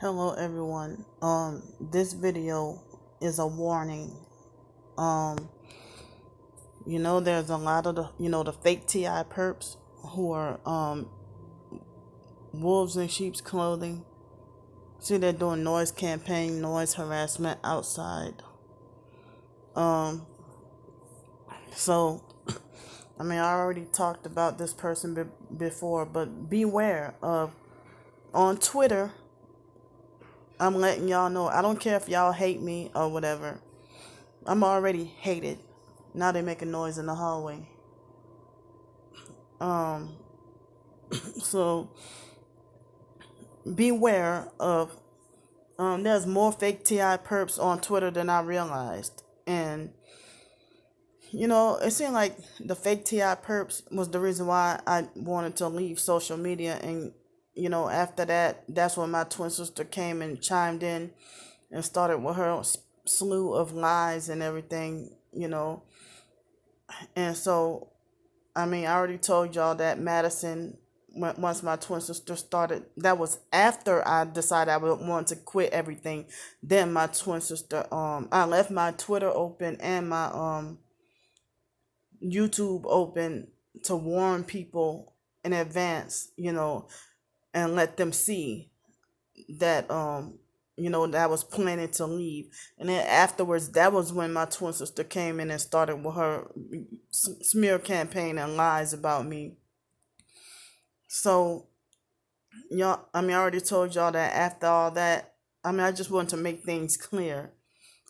Hello everyone. This video is a warning. Um, there's a lot of the fake TI perps who are wolves in sheep's clothing. See, they're doing noise campaign, noise harassment outside. Um, so I already talked about this person before, but beware of on Twitter. I'm letting y'all know. I don't care if y'all hate me or whatever. I'm already hated. Now they making noise in the hallway. Um, so beware of there's more fake TI perps on Twitter than I realized. And it seemed like the fake TI perps was the reason why I wanted to leave social media. And after that, that's when my twin sister came and chimed in and started with her slew of lies and everything. And so I already told y'all that Madison, once my twin sister started, that was after I decided I would want to quit everything. Then my twin sister, I left my Twitter open and my YouTube open to warn people in advance, and let them see that that I was planning to leave. And then afterwards, that was when my twin sister came in and started with her smear campaign and lies about me. So y'all, I already told y'all that after all that, I just wanted to make things clear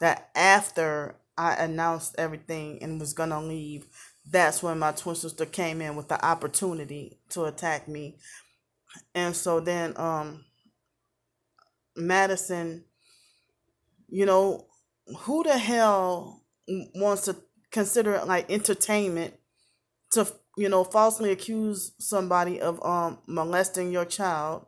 that after I announced everything and was gonna leave, that's when my twin sister came in with the opportunity to attack me. And so then Madison, you know, who the hell wants to consider it like entertainment to falsely accuse somebody of molesting your child?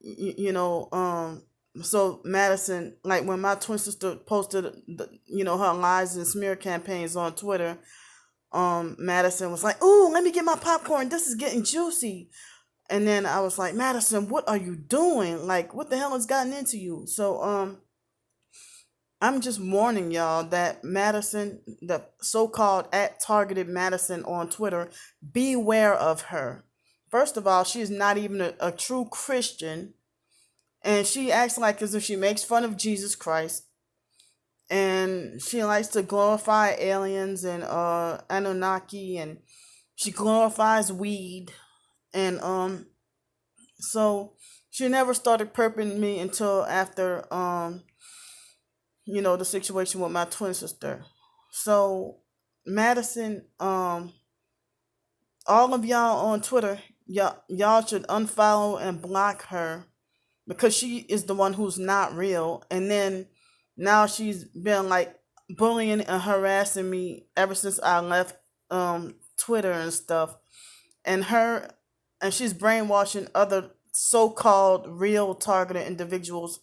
you know so Madison, like when my twin sister posted her lies and smear campaigns on Twitter, Madison was like, "Ooh, let me get my popcorn, this is getting juicy." And then I was like, "Madison, what are you doing? Like, what the hell has gotten into you?" So I'm just warning y'all that Madison, the so-called at targeted Madison on Twitter, beware of her. First of all, she's not even a true Christian, and she acts like as if she makes fun of Jesus Christ, and she likes to glorify aliens and Anunnaki, and she glorifies weed, and so she never started perping me until after the situation with my twin sister. So Madison, all of y'all on Twitter, y'all should unfollow and block her, because she is the one who's not real. And then now she's been like bullying and harassing me ever since I left Twitter and stuff. And she's brainwashing other so-called real targeted individuals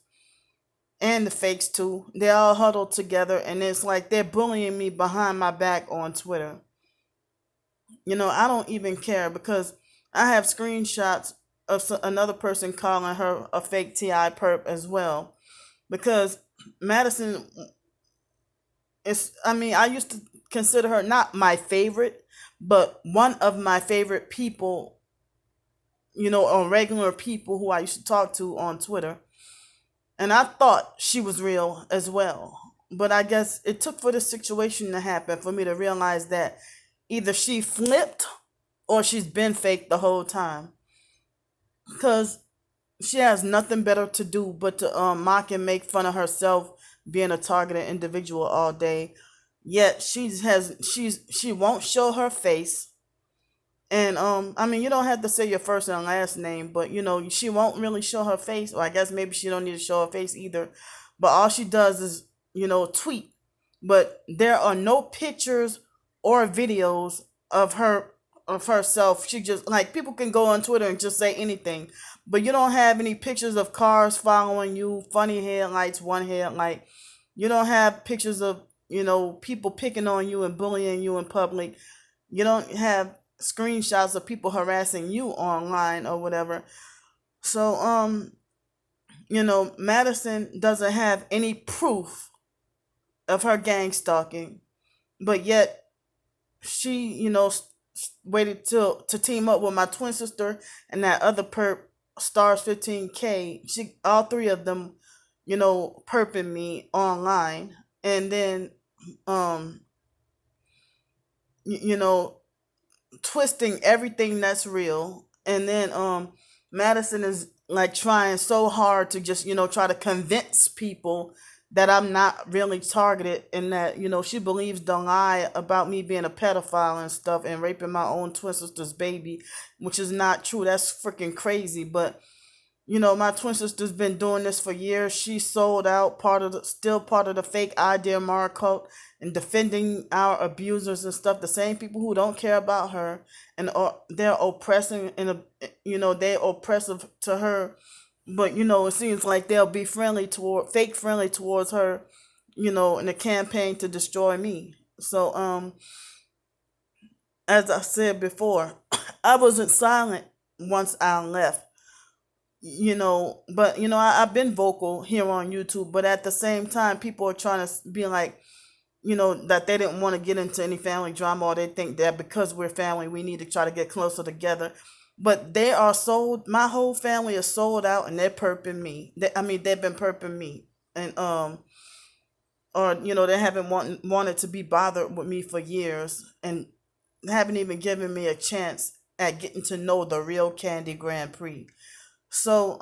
and the fakes too. They all huddled together, and it's like they're bullying me behind my back on Twitter. I don't even care, because I have screenshots of another person calling her a fake TI perp as well. Because Madison is, I used to consider her not my favorite, but one of my favorite people, or regular people who I used to talk to on Twitter. And I thought she was real as well. But I guess it took for this situation to happen for me to realize that either she flipped or she's been fake the whole time. Because she has nothing better to do but to mock and make fun of herself being a targeted individual all day. Yet she won't show her face. And you don't have to say your first and last name, but she won't really show her face. Or I guess maybe she don't need to show her face either. But all she does is tweet. But there are no pictures or videos of herself. She just, like, people can go on Twitter and just say anything, but you don't have any pictures of cars following you, funny headlights, one headlight. You don't have pictures of people picking on you and bullying you in public. You don't have screenshots of people harassing you online or whatever. So Madison doesn't have any proof of her gang stalking, but yet she, waited till to team up with my twin sister and that other perp, Stars 15K. She, all three of them, perping me online, and then, um, y- you know, twisting everything that's real. And then, Madison is like trying so hard to just, try to convince people that I'm not really targeted, and that, she believes the lie about me being a pedophile and stuff and raping my own twin sister's baby, which is not true. That's freaking crazy. But my twin sister's been doing this for years. She sold out, still part of the fake idea cult, and defending our abusers and stuff. The same people who don't care about her, and they're oppressing, and they're oppressive to her. But it seems like they'll be fake friendly towards her, in a campaign to destroy me. So, as I said before, I wasn't silent once I left. But I've been vocal here on YouTube, but at the same time, people are trying to be like, that they didn't want to get into any family drama, or they think that because we're family, we need to try to get closer together. But they are sold. My whole family is sold out, and they're perping me. They've been perping me, and or they haven't wanted to be bothered with me for years, and haven't even given me a chance at getting to know the real Candy Grand Prix. So,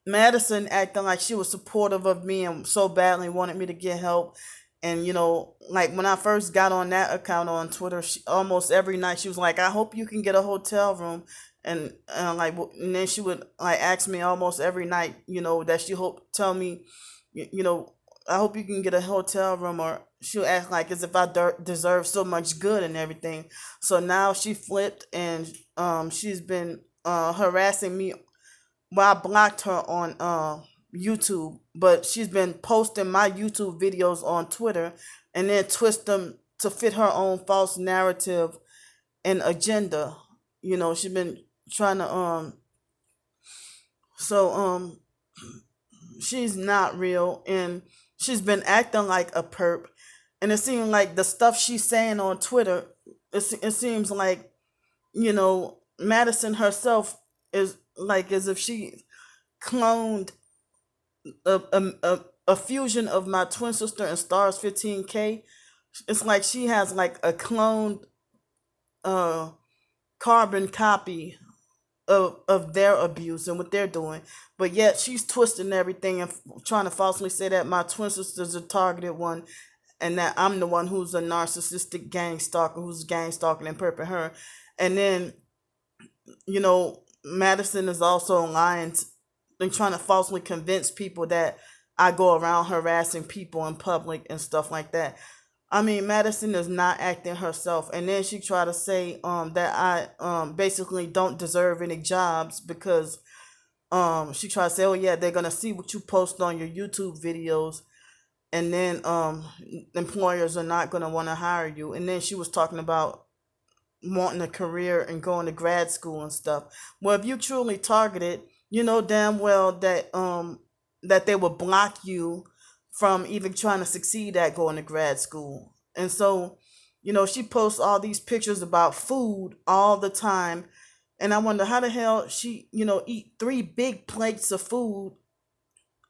Madison acting like she was supportive of me and so badly wanted me to get help. And like when I first got on that account on Twitter, almost every night she was like, "I hope you can get a hotel room," and and then she would like ask me almost every night, that she hope tell me, you know, "I hope you can get a hotel room," or she'll act like as if I deserve so much good and everything. So now she flipped, and she's been harassing me. Well, I blocked her on YouTube, but she's been posting my YouTube videos on Twitter, and then twist them to fit her own false narrative and agenda. She's been trying to so she's not real, and she's been acting like a perp, and it seems like the stuff she's saying on Twitter, it seems like, Madison herself is like as if she cloned a fusion of my twin sister and Stars 15K. It's like she has like a cloned uh carbon copy of their abuse and what they're doing. But yet she's twisting everything and trying to falsely say that my twin sister's a targeted one, and that I'm the one who's a narcissistic gang stalker, who's gang stalking and perping her. And then, Madison is also lying and trying to falsely convince people that I go around harassing people in public and stuff like that. Madison is not acting herself, and then she tried to say that I basically don't deserve any jobs because she tried to say, oh yeah, they're gonna see what you post on your YouTube videos, and then employers are not gonna want to hire you. And then she was talking about wanting a career and going to grad school and stuff. Well, if you truly targeted, you know damn well that they will block you from even trying to succeed at going to grad school. And so, she posts all these pictures about food all the time. And I wonder how the hell she, eat three big plates of food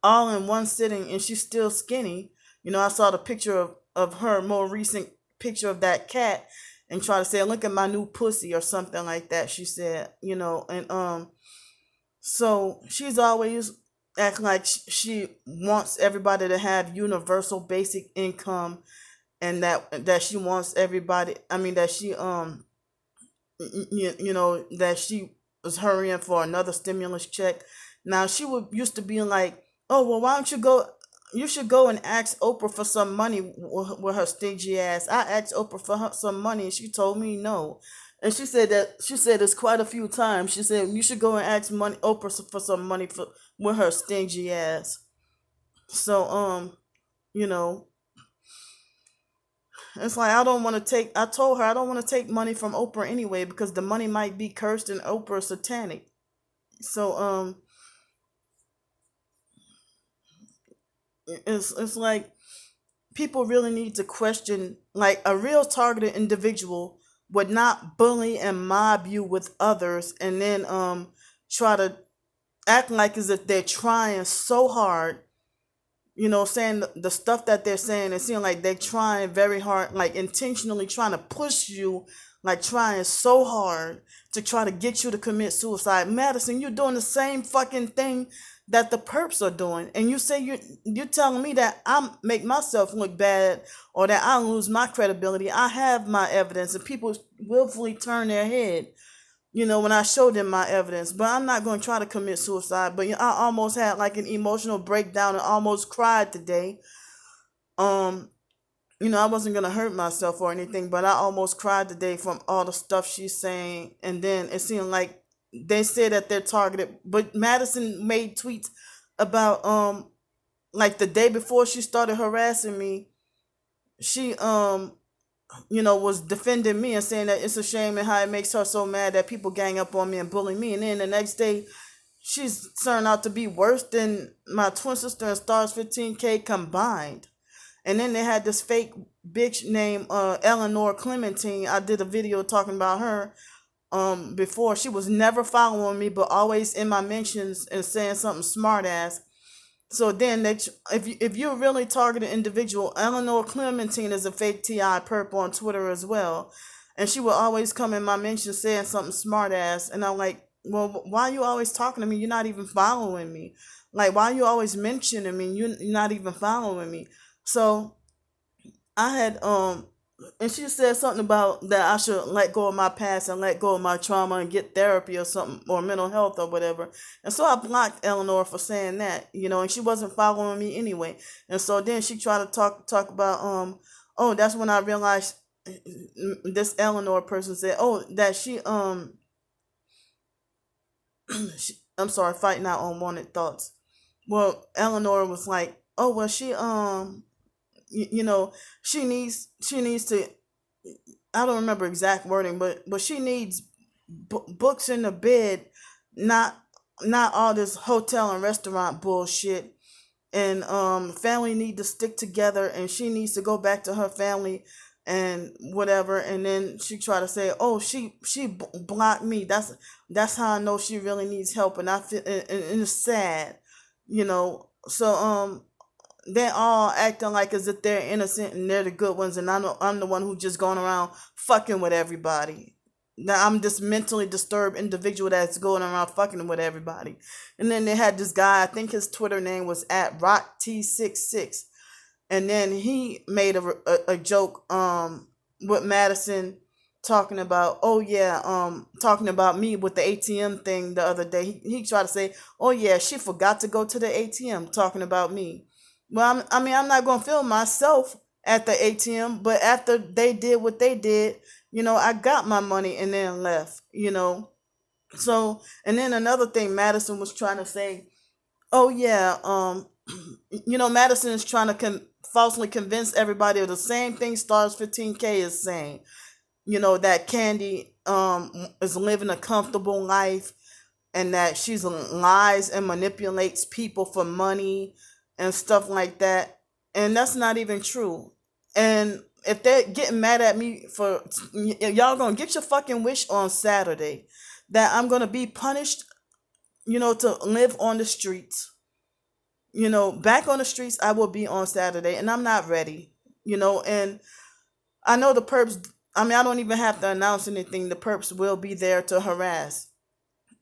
all in one sitting, and she's still skinny. I saw the picture of her more recent picture of that cat, and try to say, look at my new pussy or something like that, she said, and so she's always act like she wants everybody to have universal basic income, and that she wants everybody, that she that she was hurrying for another stimulus check. Now she would used to be like, oh well, why don't you go? You should go and ask Oprah for some money with her stingy ass. I asked Oprah for some money, and she told me no. And she said this quite a few times. She said you should go and ask Oprah for some money for with her stingy ass. So you know, it's like I don't want to take. I told her I don't want to take money from Oprah anyway because the money might be cursed and Oprah satanic. So It's like people really need to question, like a real targeted individual would not bully and mob you with others and then try to act like as if they're trying so hard, saying the stuff that they're saying. It seems like they're trying very hard, like intentionally trying to push you, like trying so hard to try to get you to commit suicide. Madison, you're doing the same fucking thing that the perps are doing, and you say you're telling me that I make myself look bad or that I lose my credibility. I have my evidence, and people willfully turn their head, when I show them my evidence. But I'm not going to try to commit suicide. But I almost had like an emotional breakdown and almost cried today. Um, I wasn't going to hurt myself or anything, but I almost cried today from all the stuff she's saying. And then it seemed like they said that they're targeted. But Madison made tweets about, like the day before she started harassing me, she, was defending me and saying that it's a shame and how it makes her so mad that people gang up on me and bully me. And then the next day, she's turned out to be worse than my twin sister and Stars 15K combined. And then they had this fake bitch named Eleanor Clementine. I did a video talking about her before. She was never following me, but always in my mentions and saying something smart ass. So then, if you're a really targeted individual, Eleanor Clementine is a fake TI perp on Twitter as well, and she will always come in my mention saying something smart ass, and I'm like, well, why are you always talking to me? You're not even following me. Like, why are you always mentioning me? You're not even following me. So I had and she said something about that I should let go of my past and let go of my trauma and get therapy or something, or mental health or whatever. And so I blocked Eleanor for saying that, and she wasn't following me anyway. And so then she tried to talk about oh, that's when I realized, this Eleanor person said, oh, that I'm sorry, fighting out unwanted thoughts. Well, Eleanor was like, oh, well, she she needs to, I don't remember exact wording, but she needs books in the bed, not all this hotel and restaurant bullshit. And family need to stick together, and she needs to go back to her family and whatever. And then she tried to say, oh, she blocked me. That's how I know she really needs help. And I feel, and it's sad, so they're all acting like as if they're innocent and they're the good ones, and I'm the one who just going around fucking with everybody. Now I'm this mentally disturbed individual that's going around fucking with everybody. And then they had this guy, I think his Twitter name was at RockT66, and then he made a joke with Madison talking about, oh yeah, talking about me with the ATM thing the other day. He tried to say, oh yeah, she forgot to go to the ATM, talking about me. Well, I'm not going to feel myself at the ATM, but after they did what they did, I got my money and then left. So, and then another thing Madison was trying to say, oh yeah, Madison is trying to falsely convince everybody of the same thing Stars 15K is saying, that Candy is living a comfortable life, and that she's lies and manipulates people for money and stuff like that. And that's not even true. And if they're getting mad at me for, y'all gonna get your fucking wish on Saturday, that I'm gonna be punished, to live on the streets. Back on the streets I will be on Saturday, and I'm not ready. And I know the perps, I don't even have to announce anything. The perps will be there to harass,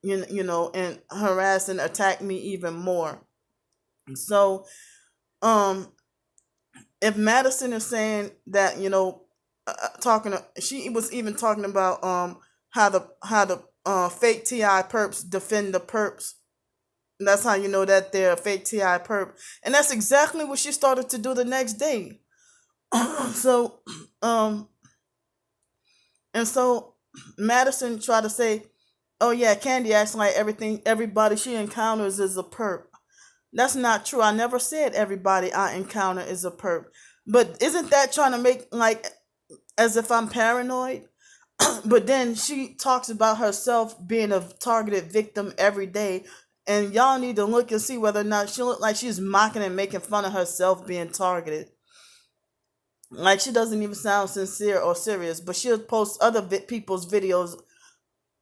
and harass and attack me even more. So, if Madison is saying that, she was even talking about how the fake Ti perps defend the perps. And that's how you know that they're a fake Ti perp, and that's exactly what she started to do the next day. So, and so Madison tried to say, oh yeah, Candy acts like everybody she encounters is a perp. That's not true. I never said everybody I encounter is a perp. But isn't that trying to make like as if I'm paranoid? But then she talks about herself being a targeted victim every day. And y'all need to look and see whether or not she look like she's mocking and making fun of herself being targeted. Like she doesn't even sound sincere or serious, but she'll post other people's videos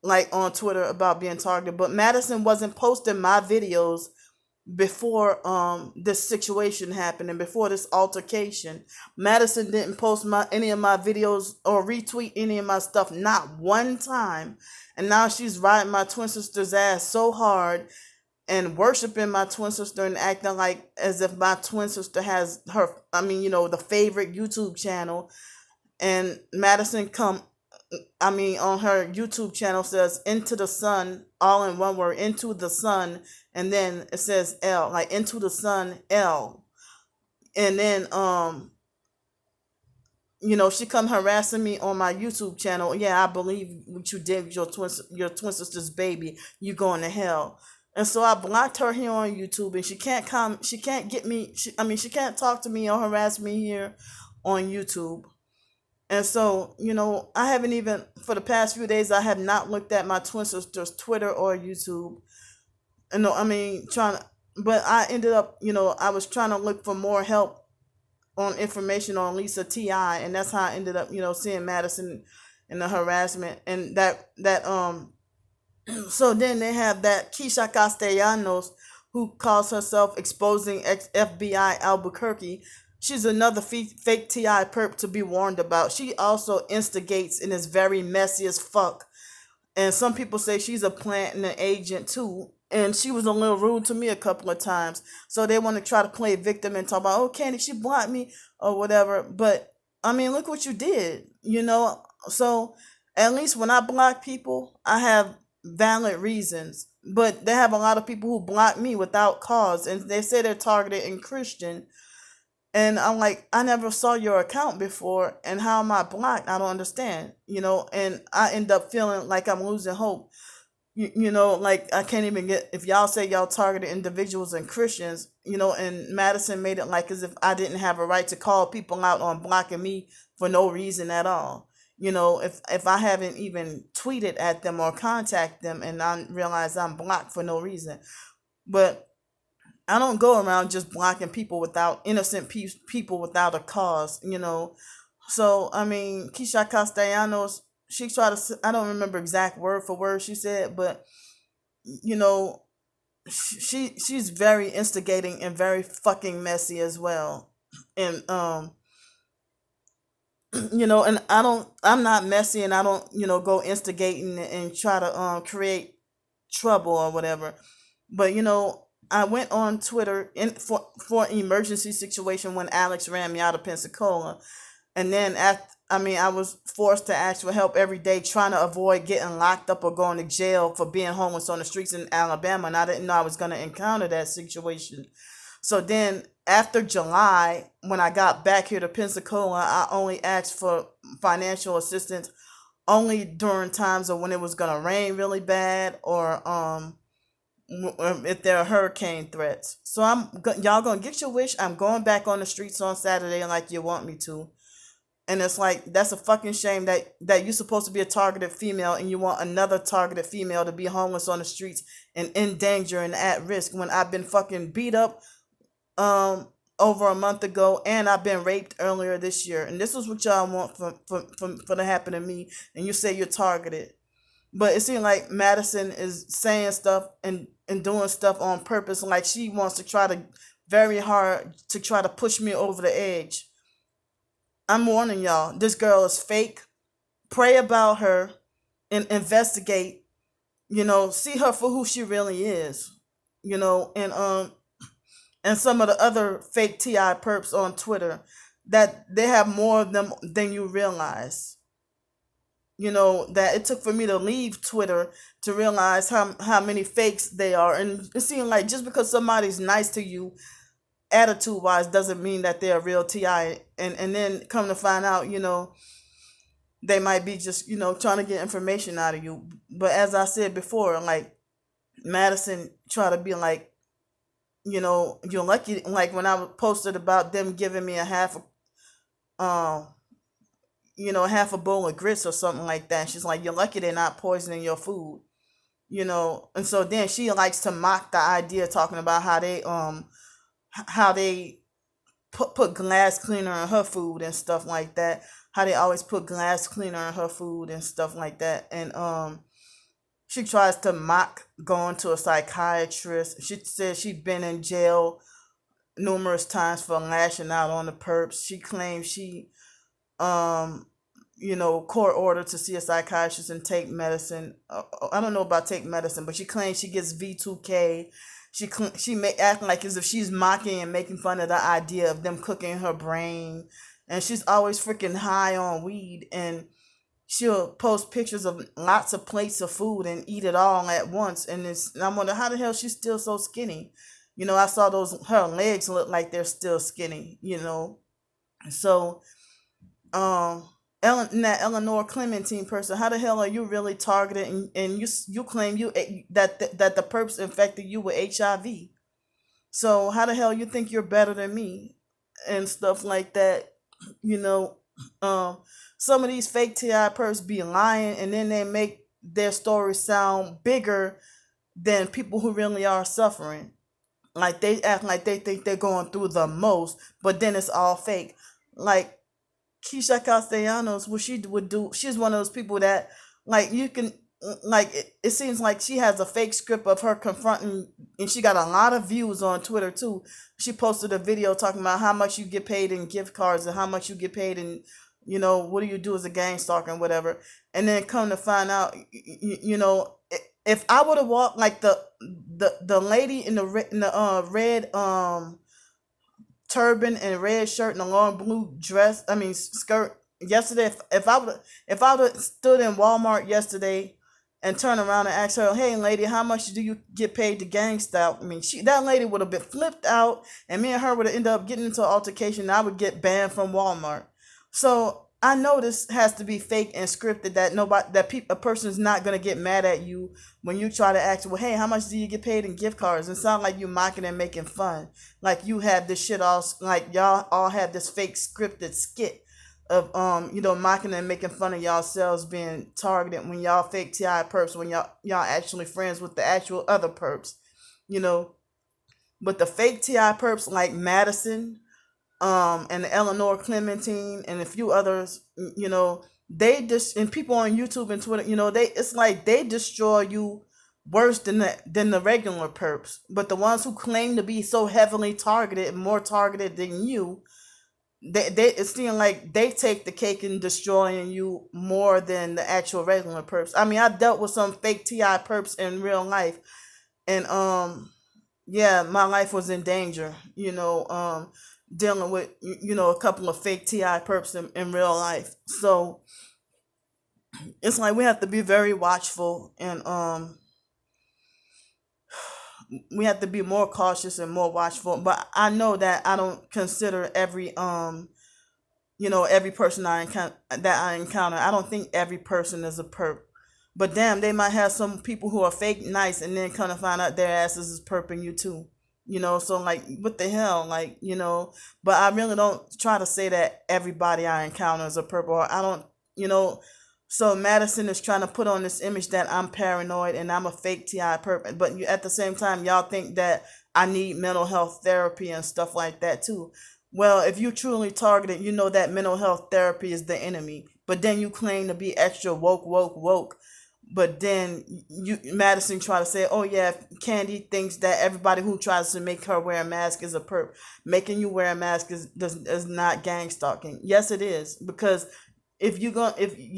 like on Twitter about being targeted. But Madison wasn't posting my videos before this situation happened and before this altercation. Madison didn't post any of my videos or retweet any of my stuff, not one time. And now she's riding my twin sister's ass so hard and worshiping my twin sister and acting like as if my twin sister has her, the favorite YouTube channel. And Madison on her YouTube channel says "Into the Sun," all in one word, "Into the Sun," and then it says L, like "Into the Sun L," and then she come harassing me on my YouTube channel. Yeah, I believe what you did with your twin sister's baby. You going to hell. And so I blocked her here on YouTube, and she can't come. She can't get me. She can't talk to me or harass me here on YouTube. And so, I haven't even, for the past few days, I have not looked at my twin sister's Twitter or YouTube. And no, trying to, but I ended up, I was trying to look for more help on information on Lisa T.I. And that's how I ended up, seeing Madison and the harassment. And so then they have that Keisha Castellanos, who calls herself Exposing FBI Albuquerque. She's another fake TI perp to be warned about. She also instigates and is very messy as fuck. And some people say she's a plant and an agent too. And she was a little rude to me a couple of times. So they want to try to play victim and talk about, oh, Candy, she blocked me or whatever. But, look what you did, So at least when I block people, I have valid reasons. But they have a lot of people who block me without cause. And they say they're targeted and Christian. And I'm like, I never saw your account before, and how am I blocked? I don't understand, and I end up feeling like I'm losing hope. Like I can't even get, if y'all say y'all targeted individuals and Christians, and Madison made it like as if I didn't have a right to call people out on blocking me for no reason at all. If I haven't even tweeted at them or contact them and I realize I'm blocked for no reason. But I don't go around just blocking people without innocent people without a cause, So Keisha Castellanos, she tried to. I don't remember exact word for word she said, but you know, she's very instigating and very fucking messy as well, and and I'm not messy, and I don't, go instigating and try to create trouble or whatever. But I went on Twitter for an emergency situation when Alex ran me out of Pensacola, and then I was forced to ask for help every day, trying to avoid getting locked up or going to jail for being homeless on the streets in Alabama, and I didn't know I was going to encounter that situation. So then after July, when I got back here to Pensacola, I only asked for financial assistance only during times of when it was gonna rain really bad, or if there are hurricane threats. So y'all gonna get your wish. I'm going back on the streets on Saturday like you want me to. And it's like, that's a fucking shame that you're supposed to be a targeted female and you want another targeted female to be homeless on the streets and in danger and at risk, when I've been fucking beat up over a month ago, and I've been raped earlier this year. And this is what y'all want for to happen to me, and you say you're targeted. But it seems like Madison is saying stuff and doing stuff on purpose, like she wants to try to very hard to try to push me over the edge. I'm warning y'all, this girl is fake. Pray about her and investigate, see her for who she really is. And some of the other fake TI perps on Twitter, that they have more of them than you realize. That it took for me to leave Twitter to realize how many fakes they are. And it seems like just because somebody's nice to you attitude wise doesn't mean that they're a real TI. And then come to find out, they might be just, trying to get information out of you. But as I said before, like Madison try to be like, you're lucky, like when I posted about them giving me a half half a bowl of grits or something like that. She's like, you're lucky they're not poisoning your food. And so then she likes to mock the idea, talking about how they put glass cleaner in her food and stuff like that. How they always put glass cleaner in her food and stuff like that. And she tries to mock going to a psychiatrist. She says she's been in jail numerous times for lashing out on the perps. She claims she um court order to see a psychiatrist and take medicine. I don't know about take medicine, but she claims she gets V2K. She may acting like as if she's mocking and making fun of the idea of them cooking her brain, and she's always freaking high on weed, and she'll post pictures of lots of plates of food and eat it all at once. And I'm wondering how the hell she's still so skinny. I saw her legs look like they're still skinny. So that Eleanor Clementine person, how the hell are you really targeted, and you claim that the perps infected you with HIV? So how the hell you think you're better than me and stuff like that? You know, some of these fake TI perps be lying, and then they make their stories sound bigger than people who really are suffering. Like they act like they think they're going through the most, but then it's all fake. Like Keisha Castellanos, what she would do, she's one of those people that, like, you can, like, it seems like she has a fake script of her confronting, and she got a lot of views on Twitter too. She posted a video talking about how much you get paid in gift cards and how much you get paid in, what do you do as a gang stalker and whatever. And then come to find out, if I would have walked like the lady in the red turban and red shirt and a long blue dress, I mean skirt yesterday, if I would have stood in Walmart yesterday and turned around and asked her, hey lady, how much do you get paid to gang style? I mean, that lady would have been flipped out, and me and her would have ended up getting into an altercation, and I would get banned from Walmart. So I know this has to be fake and scripted, a person's not gonna get mad at you when you try to ask, well, hey, how much do you get paid in gift cards? And sound like you mocking and making fun, like you have this shit all, like y'all all have this fake scripted skit of mocking and making fun of yourselves being targeted, when y'all fake TI perps, when y'all actually friends with the actual other perps, you know. But the fake TI perps like Madison, and Eleanor Clementine and a few others, they just, and people on YouTube and Twitter, it's like they destroy you worse than the regular perps. But the ones who claim to be so heavily targeted, more targeted than you, they it seems like they take the cake in destroying you more than the actual regular perps. I mean, I dealt with some fake TI perps in real life, and yeah, my life was in danger, dealing with a couple of fake TI perps in real life. So it's like we have to be very watchful, and we have to be more cautious and more watchful. But I know that I don't consider every person I encounter. I don't think every person is a perp. But damn, they might have some people who are fake nice, and then kind of find out their asses is perping you too. So like, what the hell, like, but I really don't try to say that everybody I encounter is a perp, or I don't, so Madison is trying to put on this image that I'm paranoid and I'm a fake TI perp, but at the same time, y'all think that I need mental health therapy and stuff like that too. Well, if you truly targeted, you know that mental health therapy is the enemy, but then you claim to be extra woke. But then Madison try to say, oh yeah, Candy thinks that everybody who tries to make her wear a mask is a perp. Making you wear a mask is not gang stalking. Yes, it is, because if you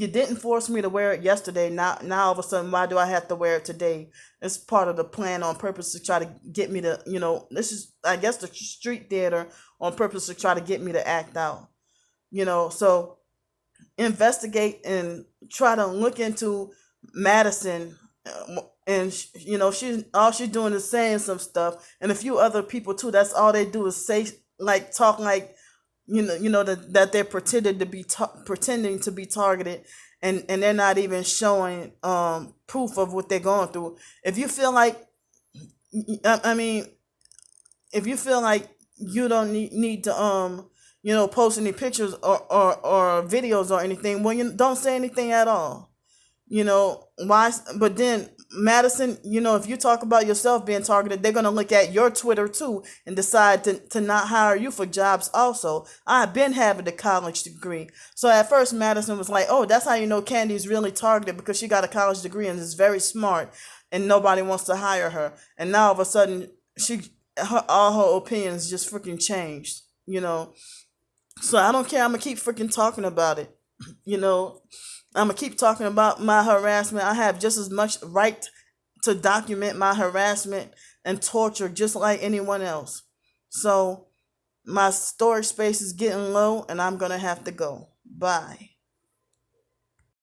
didn't force me to wear it yesterday, now all of a sudden, why do I have to wear it today? It's part of the plan on purpose to try to get me to, this is, I guess, the street theater on purpose to try to get me to act out. So investigate and try to look into Madison, and she's doing is saying some stuff, and a few other people too. That's all they do is say, like, talk like, that they're pretending to be targeted, and they're not even showing proof of what they're going through. If you feel like, I mean, if you feel like you don't need to post any pictures or videos or anything, well, you don't say anything at all. Why? But then Madison, if you talk about yourself being targeted, they're going to look at your Twitter too and decide to not hire you for jobs also. I've been having a college degree. So at first, Madison was like, oh, that's how you know Candy's really targeted because she got a college degree and is very smart and nobody wants to hire her. And now all of a sudden, all her opinions just freaking changed, So I don't care. I'm going to keep freaking talking about it, you know. I'm gonna keep talking about my harassment. I have just as much right to document my harassment and torture just like anyone else. So my storage space is getting low and I'm gonna have to go. Bye.